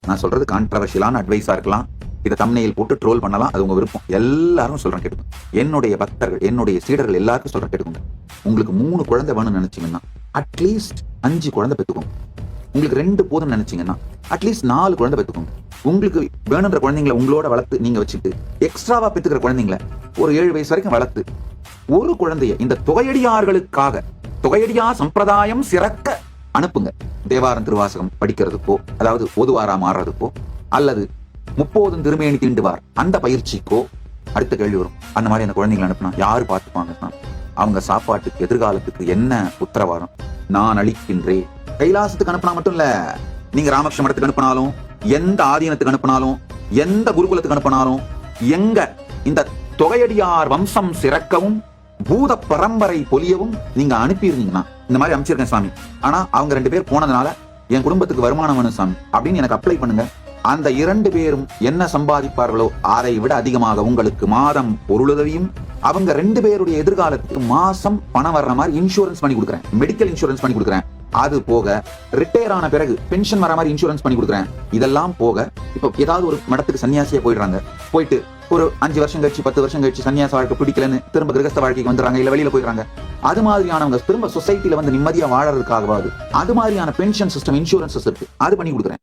நான் சொல்றது கான்ட்ரவர்ஷியலான அட்வைஸா இருக்கலாம், இதை தம்ப்நெயில் போட்டு ட்ரோல் பண்ணலாம், அது உங்க விருப்பம். எல்லாரும் சொல்றேன் கேட்டுக்கோங்க. என்னுடைய பக்தர்கள், என்னுடைய சீடர்கள் எல்லாருக்கும் சொல்றேன் கேட்டுக்கோங்க. உங்களுக்கு 3 குழந்தை வேணும்னு நினைச்சீங்கன்னா அட்லீஸ்ட் 5 குழந்தை பெற்றுக்கோங்க. உங்களுக்கு 2 போதும் நினைச்சீங்கன்னா அட்லீஸ்ட் 4 குழந்தை பெற்றுக்கோங்க. உங்களுக்கு வேணுன்ற குழந்தைங்களை உங்களோட வளர்த்து நீங்க வச்சுட்டு எக்ஸ்ட்ராவா பெற்றுக்கிற குழந்தைங்களை ஒரு 7 வயசு வரைக்கும் வளர்த்து ஒரு குழந்தைய இந்த தொகையடியார்களுக்காக தொகையடியார் சம்பிரதாயம் சிறக்க அனுப்புங்க. தேவாரம் திருவாசகம் படிக்கிறதுக்கோ, அதாவது ஒதுவாரா மாறுறதுக்கோ, அல்லது 30 திருமேனி தீண்டுவார் அந்த பயிற்சிக்கோ. அடுத்த கேள்வி வரும், அந்த மாதிரி அந்த குழந்தைங்களை அனுப்புனா யாரு பார்த்துப்பாங்கன்னா அவங்க சாப்பாட்டுக்கு எதிர்காலத்துக்கு என்ன உத்தரவாதம்? நான் அளிக்கின்றேன். கைலாசத்துக்கு அனுப்புனா மட்டும் இல்ல, நீங்க ராமகிருஷ்ண மடத்துக்கு அனுப்பினாலும், எந்த ஆதீனத்துக்கு அனுப்பினாலும், எந்த குருகுலத்துக்கு அனுப்பினாலும், எங்க இந்த தொகையடியார் வம்சம் சிறக்கவும் பூத பரம்பரை பொலியவும் நீங்க அனுப்பியிருந்தீங்கன்னா, இந்த மாதிரி அமைச்சிருக்கேன் சாமி, ஆனா அவங்க 2 பேர் போனதுனால என் குடும்பத்துக்கு வருமானம் வேணும் சாமி அப்படின்னு எனக்கு அப்ளை பண்ணுங்க. அந்த 2 பேரும் என்ன சம்பாதிப்பார்களோ அதை விட அதிகமாக உங்களுக்கு மாதம் பொருளுதவியும், அவங்க 2 பேருடைய எதிர்காலத்துக்கு மாசம் பணம் வர்ற மாதிரி இன்சூரன்ஸ் பண்ணி கொடுக்குறேன், மெடிக்கல் இன்சூரன்ஸ் பண்ணி கொடுக்குறேன். அது போக ரிட்டையர் ஆன பிறகு பென்ஷன் வர மாதிரி இன்சூரன்ஸ் பண்ணி கொடுக்குறேன். இதெல்லாம் போக இப்போ ஏதாவது ஒரு மடத்துக்கு சன்னியாசியா போயிடுறாங்க, போயிட்டு ஒரு 5 வருஷம் கழிச்சு 10 வருஷம் கழிச்சு சன்னியாச வாழ்க்கை பிடிக்கலன்னு திரும்ப கிரகஸ்த வாழ்க்கைக்கு வந்துடுறாங்க, இல்ல வெளியில போயிடுறாங்க. அது மாதிரியானவங்க திரும்ப சொசைட்டில வந்து நிம்மதியா வாழறதுக்காகவாது அது மாதிரியான பென்ஷன் சிஸ்டம், இன்சூரன்ஸ் இருக்கு, அது பண்ணி கொடுக்குறேன்.